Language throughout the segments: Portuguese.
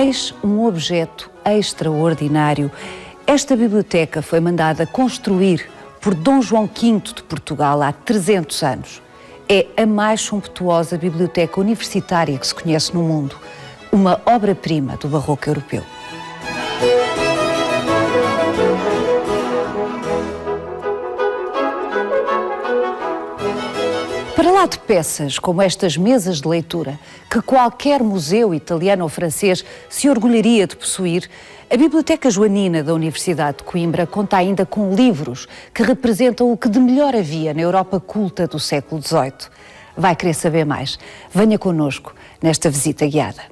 Eis um objeto extraordinário. Esta biblioteca foi mandada construir por Dom João V de Portugal há 300 anos. É a mais sumptuosa biblioteca universitária que se conhece no mundo. Uma obra-prima do barroco europeu. Para lá de peças como estas mesas de leitura, que qualquer museu italiano ou francês se orgulharia de possuir, a Biblioteca Joanina da Universidade de Coimbra conta ainda com livros que representam o que de melhor havia na Europa culta do século XVIII. Vai querer saber mais? Venha connosco nesta visita guiada.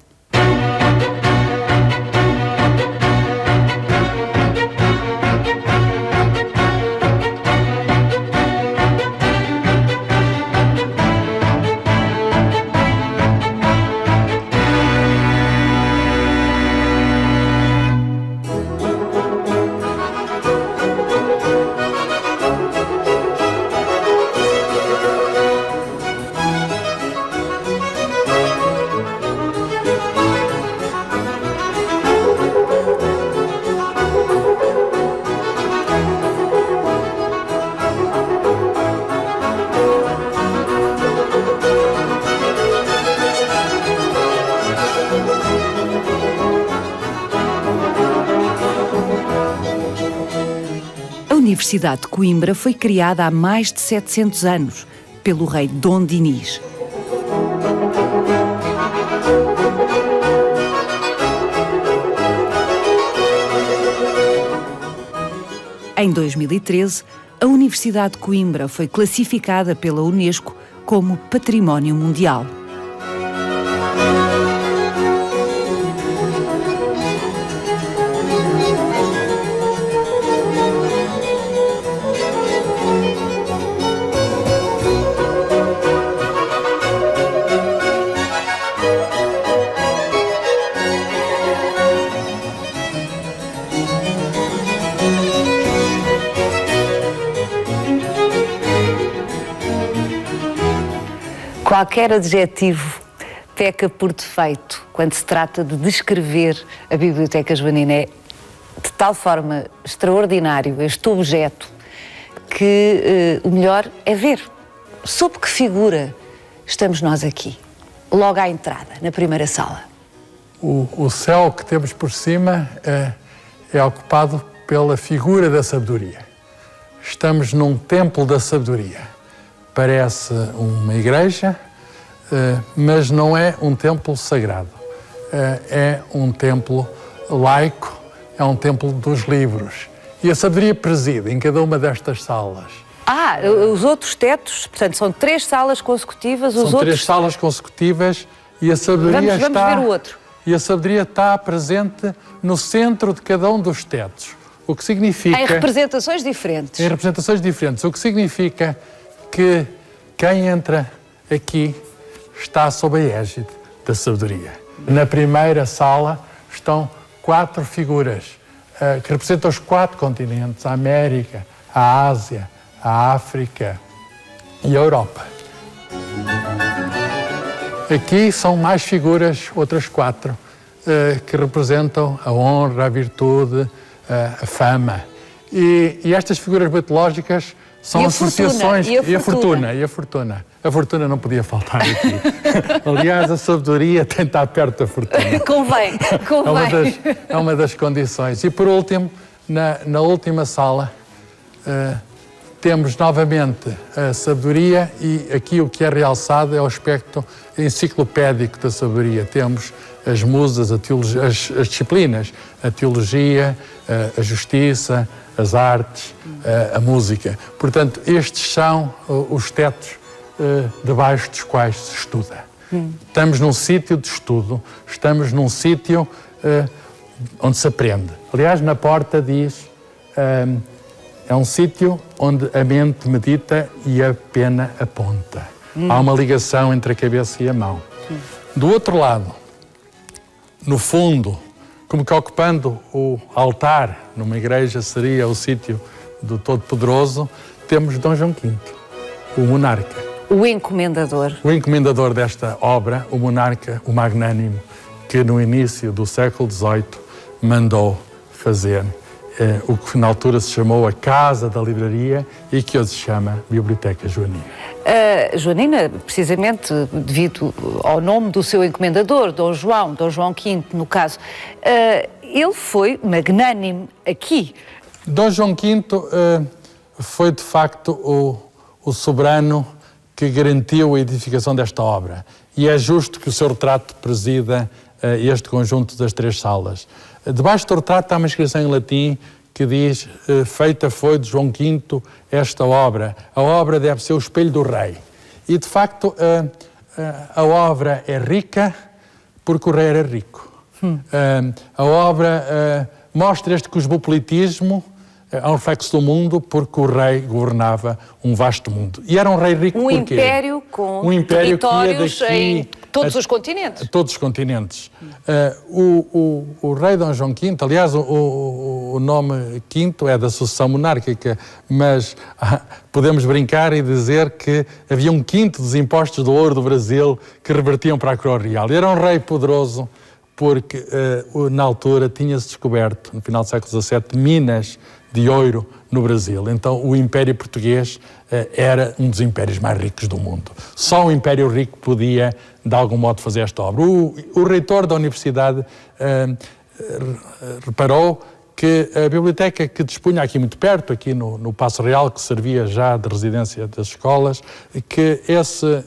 A Universidade de Coimbra foi criada há mais de 700 anos pelo rei Dom Dinis. Em 2013, a Universidade de Coimbra foi classificada pela Unesco como Património Mundial. Qualquer adjetivo peca por defeito quando se trata de descrever a Biblioteca Joanina. É de tal forma extraordinário este objeto que o melhor é ver. Sob que figura estamos nós aqui? Logo à entrada, na primeira sala. O céu que temos por cima é ocupado pela figura da sabedoria. Estamos num templo da sabedoria. Parece uma igreja, mas não é um templo sagrado. É um templo laico, é um templo dos livros. E a sabedoria preside em cada uma destas salas. Os outros tetos, portanto, são 3 salas consecutivas. São 3 salas consecutivas e a sabedoria vamos ver o outro. E a sabedoria está presente no centro de cada um dos tetos. O que significa... Em representações diferentes. Em representações diferentes. O que significa que quem entra aqui está sob a égide da sabedoria. Na primeira sala estão 4 figuras que representam os 4 continentes, a América, a Ásia, a África e a Europa. Aqui são mais figuras, outras 4, que representam a honra, a virtude, a fama. E estas figuras mitológicas são associações... E a fortuna. E a fortuna. A fortuna não podia faltar aqui. Aliás, a sabedoria tem de estar perto da fortuna. Convém. É uma das condições. E por último, na última sala, temos novamente a sabedoria e aqui o que é realçado é o aspecto enciclopédico da sabedoria. Temos as musas, as disciplinas, a teologia, a justiça, as artes, a música. Portanto, estes são os tetos debaixo dos quais se estuda. Estamos num sítio de estudo, estamos num sítio onde se aprende. Aliás, na porta diz, é um sítio onde a mente medita e a pena aponta. Há uma ligação entre a cabeça e a mão. Do outro lado, no fundo, como que ocupando o altar, numa igreja seria o sítio do Todo-Poderoso, temos Dom João V, o monarca. O encomendador. O encomendador desta obra, o monarca, o magnânimo, que no início do século XVIII mandou fazer o que na altura se chamou a Casa da Livraria e que hoje se chama Biblioteca Joanina. Joanina, precisamente devido ao nome do seu encomendador, Dom João V, no caso, ele foi magnânime aqui. Dom João V foi de facto o soberano que garantiu a edificação desta obra e é justo que o seu retrato presida este conjunto das 3 salas. Debaixo do retrato há uma inscrição em latim que diz: feita foi de João V esta obra. A obra deve ser o espelho do rei. E, de facto, a obra é rica porque o rei era rico. A obra mostra este cosmopolitismo, é um reflexo do mundo, porque o rei governava um vasto mundo. E era um rei rico porque... Império com territórios em todos os continentes. Todos os continentes. O rei Dom João V, aliás, o nome Quinto é da sucessão monárquica, mas podemos brincar e dizer que havia 1/5 dos impostos do ouro do Brasil que revertiam para a coroa real. Era um rei poderoso porque, na altura, tinha-se descoberto, no final do século XVII, minas de ouro no Brasil. Então, o Império Português era um dos impérios mais ricos do mundo. Só um império rico podia, de algum modo, fazer esta obra. O reitor da universidade reparou que a biblioteca que dispunha aqui muito perto, aqui no Paço Real, que servia já de residência das escolas, que essa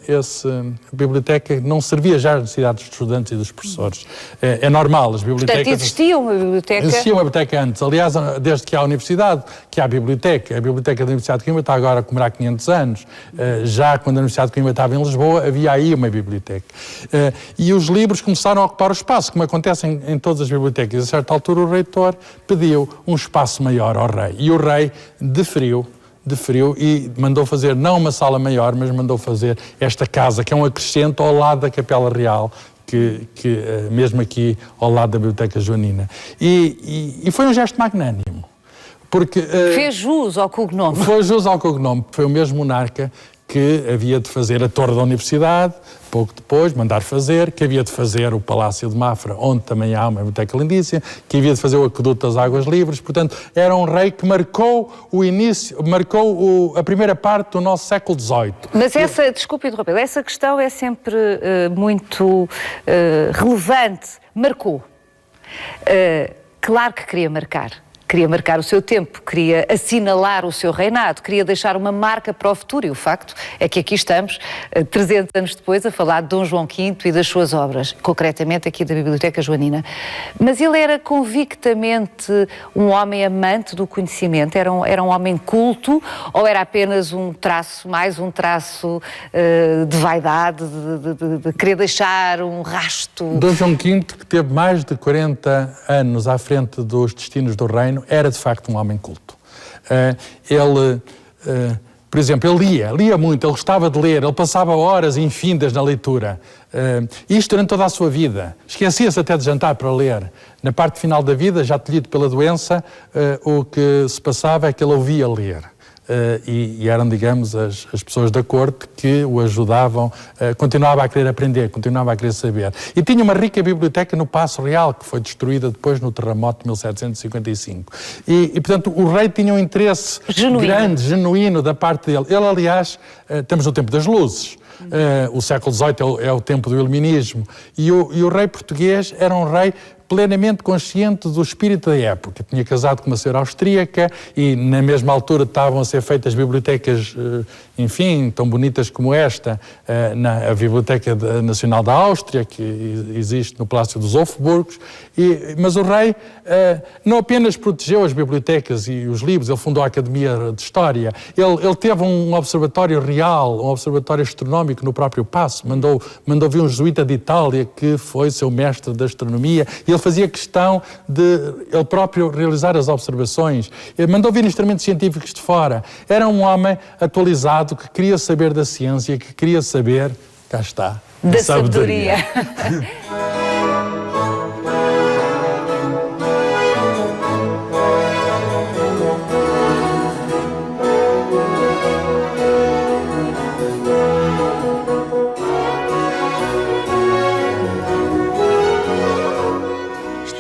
biblioteca não servia já às necessidades dos estudantes e dos professores. É normal, as bibliotecas... Portanto, existia uma biblioteca... Existia uma biblioteca antes. Aliás, desde que há a universidade, que há a biblioteca. A biblioteca da Universidade de Coimbra está agora a comemorar 500 anos. Já quando a Universidade de Coimbra estava em Lisboa, havia aí uma biblioteca. E os livros começaram a ocupar o espaço, como acontece em todas as bibliotecas. A certa altura, o reitor pediu um espaço maior ao rei. E o rei deferiu e mandou fazer não uma sala maior, mas mandou fazer esta casa, que é um acrescento ao lado da Capela Real, que mesmo aqui ao lado da Biblioteca Joanina. E foi um gesto magnânimo. Porque, fez jus ao cognome. Foi jus ao cognome. Foi o mesmo monarca que havia de fazer a Torre da Universidade, pouco depois, mandar fazer, que havia de fazer o Palácio de Mafra, onde também há uma biblioteca lindíssima, que havia de fazer o Aqueduto das Águas Livres. Portanto, era um rei que marcou o início, a primeira parte do nosso século XVIII. Mas desculpe interromper, essa questão é sempre muito relevante. Marcou. Claro que queria marcar o seu tempo, queria assinalar o seu reinado, queria deixar uma marca para o futuro, e o facto é que aqui estamos, 300 anos depois, a falar de Dom João V e das suas obras, concretamente aqui da Biblioteca Joanina. Mas ele era convictamente um homem amante do conhecimento, era um homem culto, ou era apenas mais um traço de vaidade, de querer deixar um rasto? Dom João V, que teve mais de 40 anos à frente dos destinos do reino, era de facto um homem culto. Por exemplo, ele lia muito, ele gostava de ler, ele passava horas infindas na leitura. Isto durante toda a sua vida. Esquecia-se até de jantar para ler. Na parte final da vida, já tolhido pela doença, o que se passava é que ele ouvia ler. E eram, digamos, as pessoas da corte que o ajudavam, continuava a querer aprender, continuava a querer saber. E tinha uma rica biblioteca no Paço Real, que foi destruída depois no terremoto de 1755. E portanto, o rei tinha um interesse grande, genuíno da parte dele. Ele, aliás, estamos no tempo das luzes. O século XVIII é o tempo do iluminismo. E o rei português era um rei plenamente consciente do espírito da época. Tinha casado com uma senhora austríaca e na mesma altura estavam a ser feitas bibliotecas, enfim, tão bonitas como esta, a Biblioteca Nacional da Áustria, que existe no Palácio dos Hofburgos. Mas o rei não apenas protegeu as bibliotecas e os livros, ele fundou a Academia de História, ele teve um observatório real, um observatório astronómico no próprio Paço, mandou vir um jesuíta de Itália que foi seu mestre de astronomia, e ele fazia questão de ele próprio realizar as observações. Ele mandou vir instrumentos científicos de fora. Era um homem atualizado que queria saber da ciência, que queria saber, cá está, da sabedoria.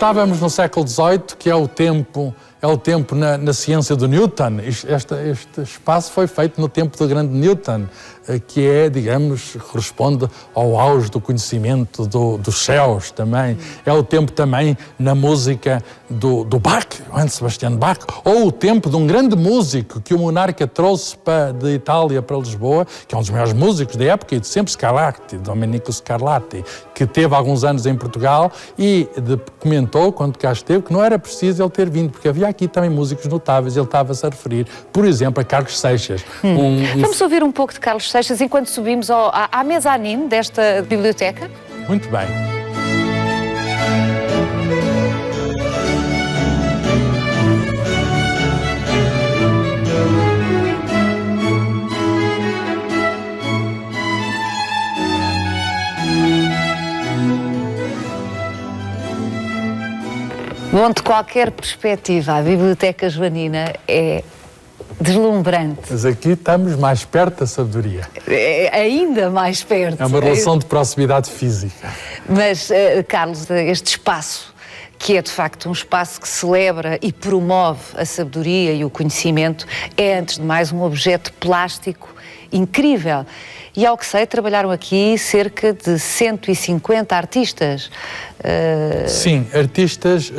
estávamos no século XVIII, que é o tempo na ciência do Newton. Este espaço foi feito no tempo do grande Newton, que é, digamos, corresponde ao auge do conhecimento dos céus também. É o tempo também na música do Bach, Johann Sebastian Bach, ou o tempo de um grande músico que o monarca trouxe de Itália para Lisboa, que é um dos maiores músicos da época e de sempre, Scarlatti, Domenico Scarlatti, que teve alguns anos em Portugal e comentou, quando cá esteve, que não era preciso ele ter vindo, porque havia aqui também músicos notáveis. Ele estava-se a referir, por exemplo, a Carlos Seixas. Vamos ouvir um pouco de Carlos Seixas enquanto subimos à mezanine desta biblioteca? Muito bem. Bom, de qualquer perspectiva, a Biblioteca Joanina é deslumbrante. Mas aqui estamos mais perto da sabedoria. É ainda mais perto. É uma relação de proximidade física. Mas, Carlos, este espaço, que é de facto um espaço que celebra e promove a sabedoria e o conhecimento, é, antes de mais, um objeto plástico incrível. E, ao que sei, trabalharam aqui cerca de 150 artistas. Sim, artistas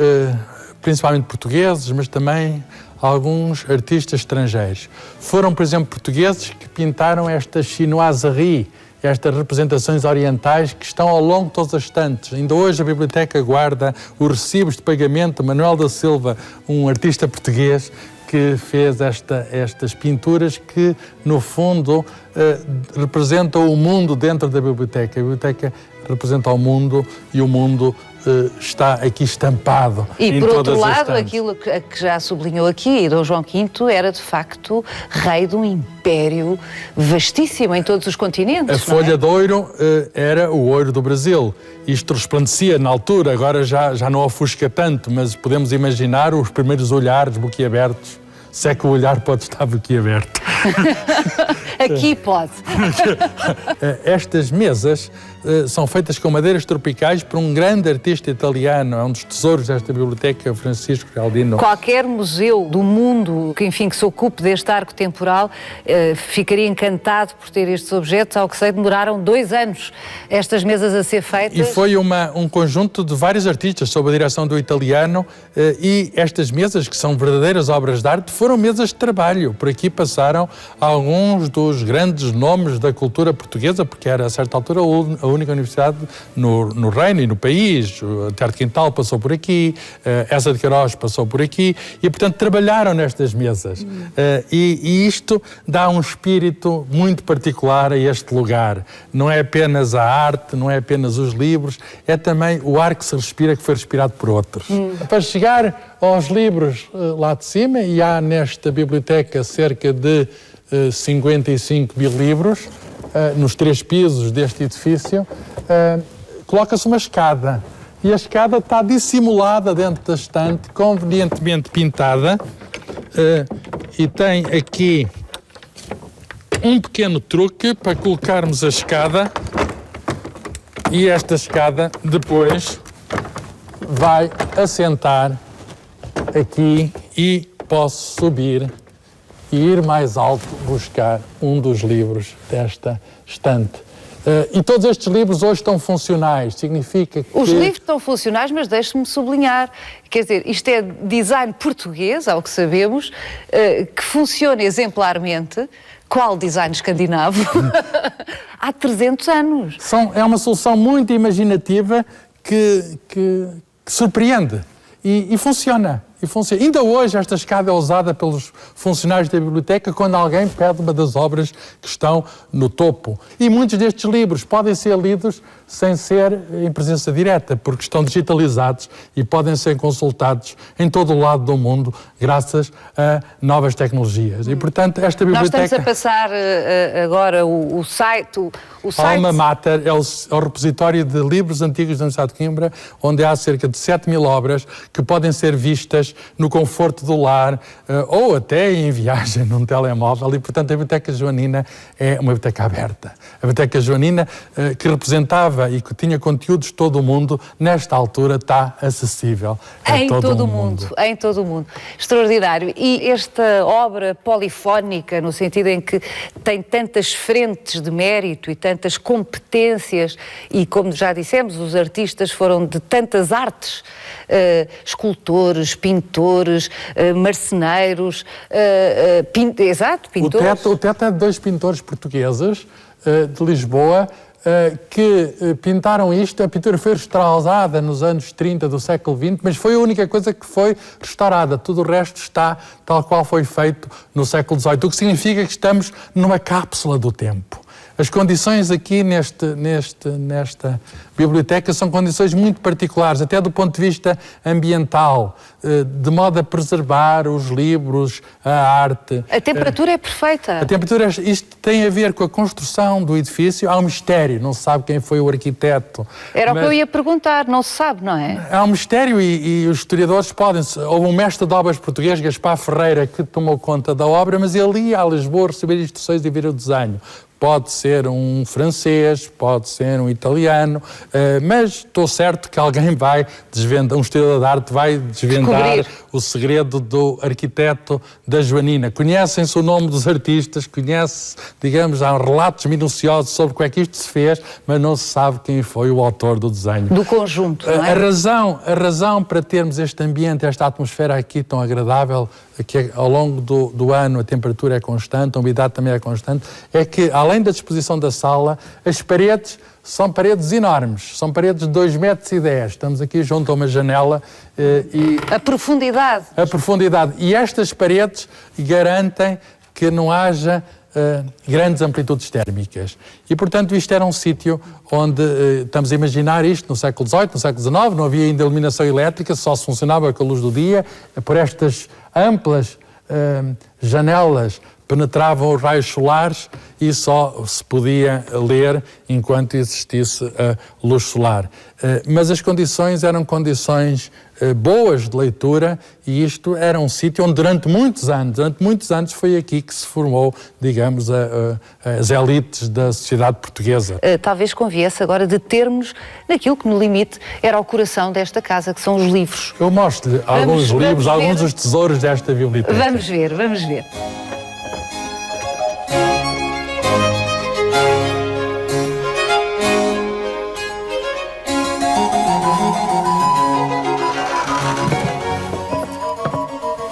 principalmente portugueses, mas também alguns artistas estrangeiros. Foram, por exemplo, portugueses que pintaram estas chinoiseries, estas representações orientais que estão ao longo de todas as estantes. Ainda hoje a biblioteca guarda os recibos de pagamento de Manuel da Silva, um artista português que fez estas pinturas que, no fundo, representam o mundo dentro da biblioteca. A biblioteca representa o mundo e o mundo está aqui estampado. E, por outro lado, aquilo que já sublinhou aqui, Dom João V era, de facto, rei de um império vastíssimo em todos os continentes. A folha de ouro era o ouro do Brasil. Isto resplandecia na altura, agora já não ofusca tanto, mas podemos imaginar os primeiros olhares boquiabertos. Se é que o olhar pode estar boquiaberto. Aqui pode. Estas mesas são feitas com madeiras tropicais por um grande artista italiano, é um dos tesouros desta biblioteca, Francisco Galdino. Qualquer museu do mundo que se ocupe deste arco temporal ficaria encantado por ter estes objetos. Ao que sei, demoraram 2 anos estas mesas a ser feitas. E foi um conjunto de vários artistas sob a direção do italiano, e estas mesas, que são verdadeiras obras de arte, foram mesas de trabalho. Por aqui passaram alguns dos grandes nomes da cultura portuguesa, porque era, a certa altura, a única universidade no reino e no país. O Terra de Quintal passou por aqui, Essa de Queiroz passou por aqui, e, portanto, trabalharam nestas mesas. E isto dá um espírito muito particular a este lugar. Não é apenas a arte, não é apenas os livros, é também o ar que se respira, que foi respirado por outros. Para chegar aos livros lá de cima, e há nesta biblioteca cerca de 55 mil livros, nos 3 pisos deste edifício, coloca-se uma escada. E a escada está dissimulada dentro da estante, convenientemente pintada, e tem aqui um pequeno truque para colocarmos a escada, e esta escada depois vai assentar aqui e posso subir e ir mais alto buscar um dos livros desta estante. E todos estes livros hoje estão funcionais, significa que... Os livros estão funcionais, mas deixe-me sublinhar, quer dizer, isto é design português, ao que sabemos, que funciona exemplarmente, qual design escandinavo, há 300 anos. É uma solução muito imaginativa que surpreende e funciona. Ainda hoje esta escada é usada pelos funcionários da biblioteca quando alguém pede uma das obras que estão no topo. E muitos destes livros podem ser lidos sem ser em presença direta, porque estão digitalizados e podem ser consultados em todo o lado do mundo graças a novas tecnologias. E, portanto, esta biblioteca... Nós estamos a passar agora o site... Alma Mater é o repositório de livros antigos da Universidade de Coimbra, onde há cerca de 7 mil obras que podem ser vistas fez no conforto do lar ou até em viagem num telemóvel, e portanto a Biblioteca Joanina é uma biblioteca aberta. A Biblioteca Joanina, que representava e que tinha conteúdos de todo o mundo, nesta altura está acessível a todo o mundo. Em todo o mundo. Extraordinário. E esta obra polifónica, no sentido em que tem tantas frentes de mérito e tantas competências, e como já dissemos, os artistas foram de tantas artes, escultores, pintores, marceneiros, pintores. O teto é de 2 pintores portugueses de Lisboa, que pintaram isto. A pintura foi restaurada nos anos 30 do século XX, mas foi a única coisa que foi restaurada. Tudo o resto está tal qual foi feito no século XVIII, o que significa que estamos numa cápsula do tempo. As condições aqui nesta biblioteca são condições muito particulares, até do ponto de vista ambiental, de modo a preservar os livros, a arte. A temperatura é perfeita. A temperatura, isto tem a ver com a construção do edifício. Há um mistério, não se sabe quem foi o arquiteto. Era o que eu ia perguntar, não se sabe, não é? Há um mistério e os historiadores podem... Houve um mestre de obras português, Gaspar Ferreira, que tomou conta da obra, mas ele ia a Lisboa receber instruções e vir o desenho. Pode ser um francês, pode ser um italiano, mas estou certo que alguém vai desvendar, um historiador de arte vai desvendar o segredo do arquiteto da Joanina. Conhecem-se o nome dos artistas, conhece, digamos, há relatos minuciosos sobre como é que isto se fez, mas não se sabe quem foi o autor do desenho. Do conjunto, não é? A razão para termos este ambiente, esta atmosfera aqui tão agradável, que ao longo do ano a temperatura é constante, a umidade também é constante, é que, além da disposição da sala, as paredes são paredes enormes, são paredes de 2,10 metros. Estamos aqui junto a uma janela e... A profundidade. E estas paredes garantem que não haja grandes amplitudes térmicas. E, portanto, isto era um sítio onde, estamos a imaginar isto no século XVIII, no século XIX, não havia ainda iluminação elétrica, só se funcionava com a luz do dia, por estas amplas janelas penetravam os raios solares e só se podia ler enquanto existisse a luz solar. Mas as condições eram condições boas de leitura, e isto era um sítio onde durante muitos anos foi aqui que se formou, digamos, as elites da sociedade portuguesa. Talvez conviesse agora determos naquilo que no limite era o coração desta casa, que são os livros. Eu mostro-lhe alguns livros, alguns dos tesouros desta biblioteca. Vamos ver.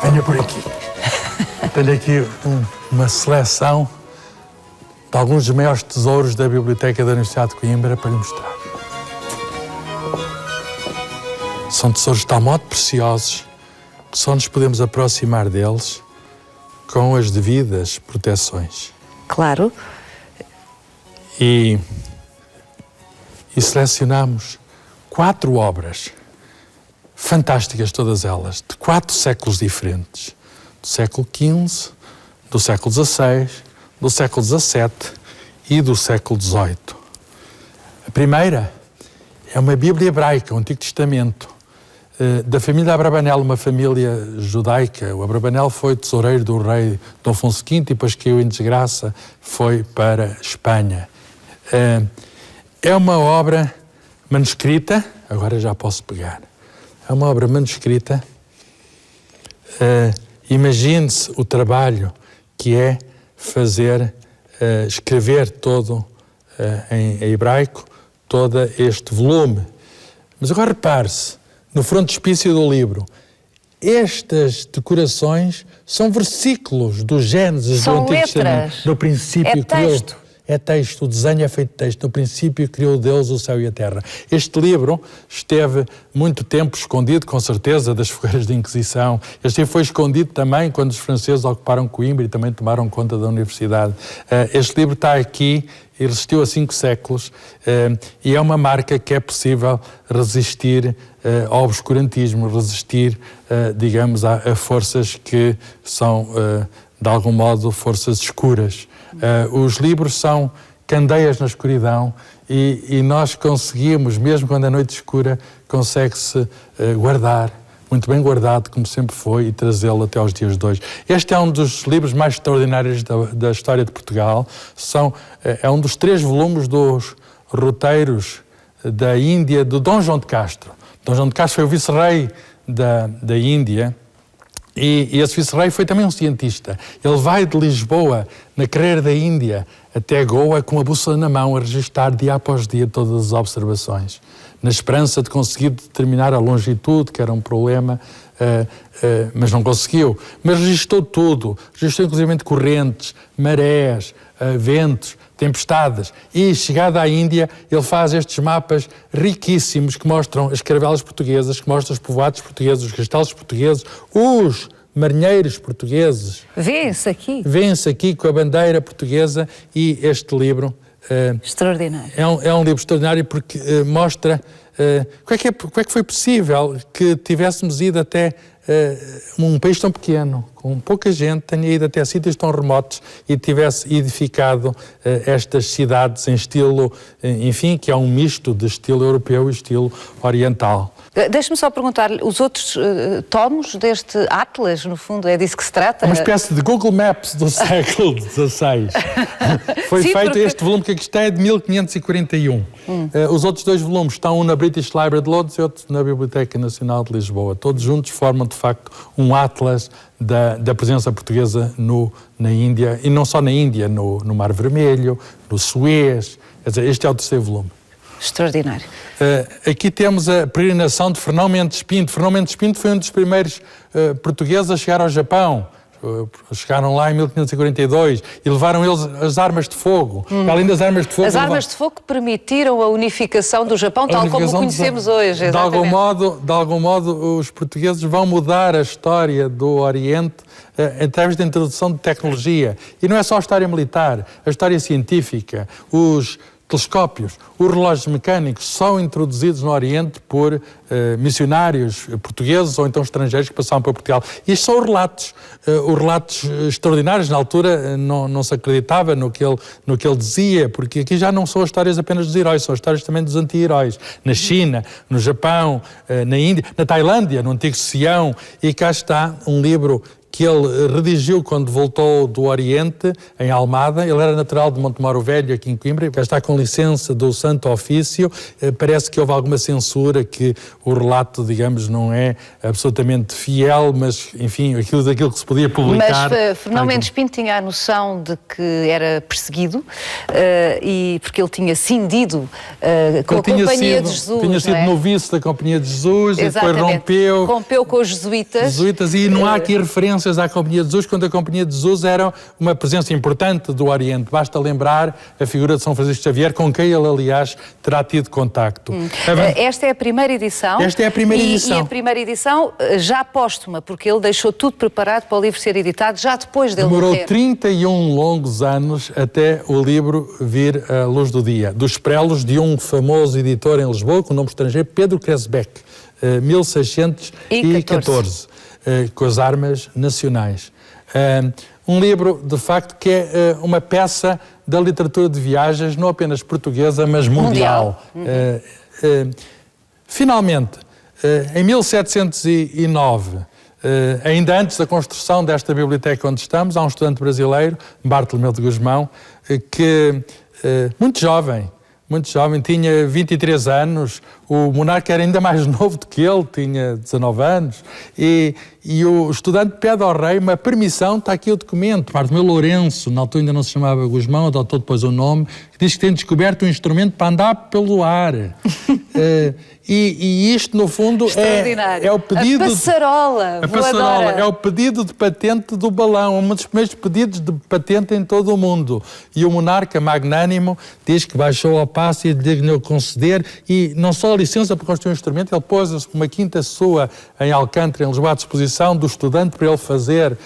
Venha por aqui. Tenho aqui uma seleção de alguns dos maiores tesouros da Biblioteca da Universidade de Coimbra para lhe mostrar. São tesouros de tal modo preciosos que só nos podemos aproximar deles com as devidas proteções. Claro. E selecionamos 4 obras fantásticas, todas elas, de 4 séculos diferentes. Do século XV, do século XVI, do século XVII e do século XVIII. A primeira é uma Bíblia hebraica, o Antigo Testamento, da família Abravanel, uma família judaica. O Abravanel foi tesoureiro do rei Dom Afonso V e depois caiu em desgraça, foi para a Espanha. É uma obra manuscrita, agora já posso pegar. É uma obra manuscrita. Imagine-se o trabalho que é escrever todo em hebraico, todo este volume. Mas agora repare-se, no frontispício do livro, estas decorações são versículos do Gênesis, do Antigo Testamento. No princípio é texto, o desenho é feito de texto. No princípio criou Deus o céu e a terra. Este livro esteve muito tempo escondido, com certeza, das fogueiras de Inquisição. Este livro foi escondido também quando os franceses ocuparam Coimbra e também tomaram conta da universidade. Este livro está aqui e resistiu a 5 séculos e é uma marca que é possível resistir ao obscurantismo, resistir, digamos, a forças que são, de algum modo, forças escuras. Os livros são candeias na escuridão e nós conseguimos, mesmo quando a noite escura, consegue-se guardar muito bem guardado, como sempre foi, e trazê-lo até aos dias de hoje. Este é um dos livros mais extraordinários da história de Portugal. É um dos 3 volumes dos roteiros da Índia, do Dom João de Castro. Dom João de Castro foi o vice-rei da Índia, e esse vice-rei foi também um cientista. Ele vai de Lisboa, na carreira da Índia, até Goa, com a bússola na mão, a registar dia após dia todas as observações, na esperança de conseguir determinar a longitude, que era um problema, mas não conseguiu. Mas registou tudo, registrou inclusive correntes, marés, ventos, tempestades. E, chegado à Índia, ele faz estes mapas riquíssimos que mostram as caravelas portuguesas, que mostram os povoados portugueses, os castelos portugueses, os marinheiros portugueses. Vêem-se aqui. Vêem-se aqui com a bandeira portuguesa, e este livro... extraordinário. É um livro extraordinário porque mostra como é que foi possível que tivéssemos ido até um país tão pequeno, com pouca gente, tenha ido até sítios tão remotos e tivesse edificado estas cidades em estilo, enfim, que é um misto de estilo europeu e estilo oriental. Deixe-me só perguntar, os outros tomos deste Atlas, no fundo, é disso que se trata? É uma espécie de Google Maps do século XVI. Foi feito, este volume que aqui está é de 1541. Os outros 2 volumes estão, um na British Library de Londres e outro na Biblioteca Nacional de Lisboa. Todos juntos formam, de facto, um atlas da presença portuguesa na Índia, e não só na Índia, no Mar Vermelho, no Suez. Quer dizer, este é o 3º volume. Extraordinário. Aqui temos a peregrinação de Fernão Mendes Pinto. Fernão Mendes Pinto foi um dos primeiros portugueses a chegar ao Japão. Chegaram lá em 1542 e levaram eles as armas de fogo. Além das armas de fogo... As armas de fogo que permitiram a unificação do Japão, tal como o conhecemos hoje. De algum modo, os portugueses vão mudar a história do Oriente em termos de introdução de tecnologia. E não é só a história militar, a história científica, os telescópios, os relógios mecânicos são introduzidos no Oriente por missionários portugueses ou então estrangeiros que passavam por Portugal. E isto são os relatos extraordinários. Na altura não se acreditava no que ele dizia, porque aqui já não são as histórias apenas dos heróis, são as histórias também dos anti-heróis. Na China, no Japão, na Índia, na Tailândia, no antigo Sião. E cá está um livro que ele redigiu quando voltou do Oriente, em Almada. Ele era natural de Montemoro Velho, aqui em Coimbra. Está com licença do Santo Ofício. Parece que houve alguma censura, que o relato, digamos, não é absolutamente fiel, mas, enfim, daquilo que se podia publicar. Mas Fernão Mendes Pinto tinha a noção de que era perseguido, e porque ele tinha cindido com a Companhia de Jesus. Tinha sido noviço da Companhia de Jesus. Exatamente. E depois rompeu com os jesuítas. E não há aqui referências à Companhia de Jesus, quando a Companhia de Jesus era uma presença importante do Oriente. Basta lembrar a figura de São Francisco Xavier, com quem ele, aliás, terá tido contacto. Esta é a primeira edição. Esta é a primeira edição. E a primeira edição já póstuma, porque ele deixou tudo preparado para o livro ser editado já depois dele morrer. Demorou 31 longos anos até o livro vir à luz do dia. Dos prelos de um famoso editor em Lisboa, com nome estrangeiro, Pedro Cresbeck, 1614. Com as armas nacionais. Um livro, de facto, que é uma peça da literatura de viagens, não apenas portuguesa, mas mundial. Finalmente, em 1709, ainda antes da construção desta biblioteca onde estamos, há um estudante brasileiro, Bartolomeu de Gusmão, que, muito jovem, tinha 23 anos, o monarca era ainda mais novo do que ele, tinha 19 anos, e o estudante pede ao rei uma permissão, está aqui o documento, Bartolomeu Lourenço, na altura ainda não se chamava Gusmão, adotou depois o nome, que diz que tem descoberto um instrumento para andar pelo ar. E isto, no fundo, é o pedido... A passarola voadora. É o pedido de patente do balão, um dos primeiros pedidos de patente em todo o mundo. E o monarca magnânimo diz que baixou ao passo e dignou conceder, e não só a licença para construir um instrumento, ele pôs uma quinta sua em Alcântara, em Lisboa, à disposição do estudante para ele fazer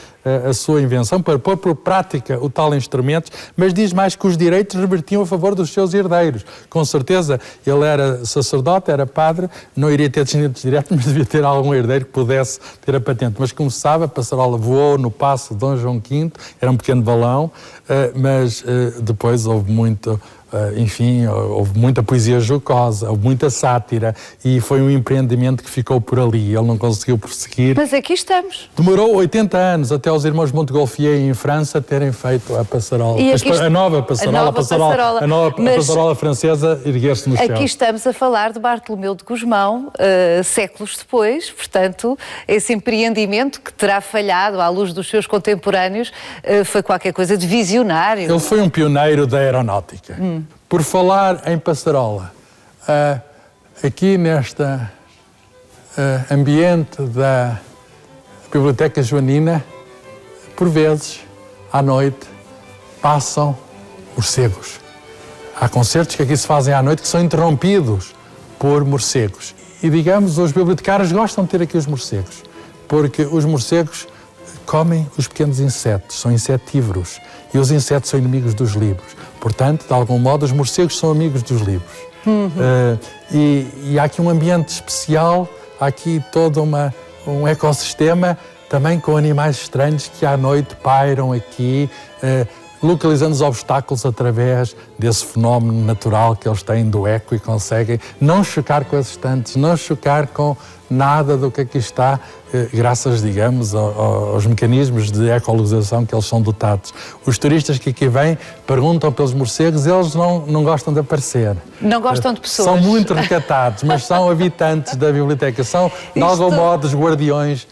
a sua invenção, para pôr por prática o tal instrumento, mas diz mais que os direitos revertiam a favor dos seus herdeiros. Com certeza, ele era sacerdote, era padre, não iria ter descendentes diretos, mas devia ter algum herdeiro que pudesse ter a patente. Mas como se sabe, a passarola voou no paço de Dom João V, era um pequeno balão, mas depois houve muito enfim, houve muita poesia jocosa, houve muita sátira e foi um empreendimento que ficou por ali. Ele não conseguiu prosseguir. Mas aqui estamos. Demorou 80 anos até os irmãos Montgolfier em França terem feito a passarola. A nova passarola, a passarola francesa erguer-se no céu. Aqui estamos a falar de Bartolomeu de Gusmão, séculos depois, portanto, esse empreendimento que terá falhado à luz dos seus contemporâneos foi qualquer coisa de visionário. Ele foi um pioneiro da aeronáutica. Por falar em passarola, aqui neste ambiente da Biblioteca Joanina, por vezes, à noite, passam morcegos. Há concertos que aqui se fazem à noite que são interrompidos por morcegos. E, digamos, os bibliotecários gostam de ter aqui os morcegos, porque os morcegos comem os pequenos insetos, são insetívoros, e os insetos são inimigos dos livros. Portanto, de algum modo, os morcegos são amigos dos livros. E há aqui um ambiente especial, há aqui todo um ecossistema, também com animais estranhos que à noite pairam aqui, localizando os obstáculos através desse fenómeno natural que eles têm do eco e conseguem não chocar com as estantes, não chocar com nada do que aqui está, graças, digamos, aos mecanismos de ecolocalização que eles são dotados. Os turistas que aqui vêm perguntam pelos morcegos, eles não gostam de aparecer. Não gostam de pessoas. São muito recatados, mas são habitantes da biblioteca, são, de algum modo, os guardiões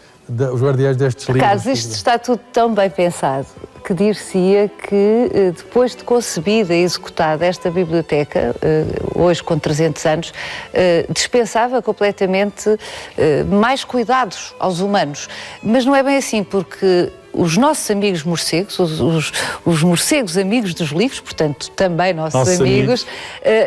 destes livros. Carlos, isto está tudo tão bem pensado que dir-se-ia que depois de concebida e executada esta biblioteca, hoje com 300 anos, dispensava completamente mais cuidados aos humanos. Mas não é bem assim, porque os nossos amigos morcegos, os morcegos amigos dos livros, portanto também nossos amigos,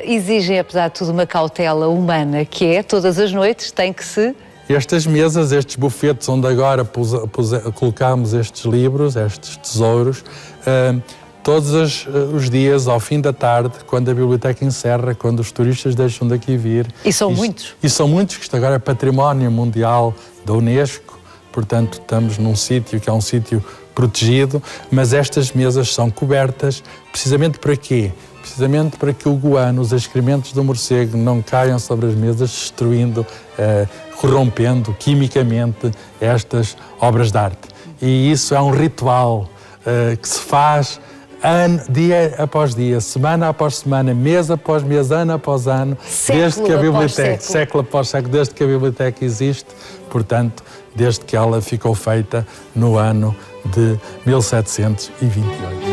exigem, apesar de tudo, uma cautela humana, que é, todas as noites, tem que se... Estas mesas, estes bufetes onde agora colocamos estes livros, estes tesouros, todos os dias, ao fim da tarde, quando a biblioteca encerra, quando os turistas deixam daqui vir... E são muitos. E são muitos, que isto agora é património mundial da Unesco, portanto estamos num sítio que é um sítio protegido, mas estas mesas são cobertas precisamente para quê? Precisamente para que o guano, os excrementos do morcego, não caiam sobre as mesas, destruindo, corrompendo quimicamente estas obras de arte. E isso é um ritual que se faz dia após dia, semana após semana, mês após mês, ano após ano, desde que a biblioteca, século após século, desde que a biblioteca existe, portanto, desde que ela ficou feita no ano de 1728.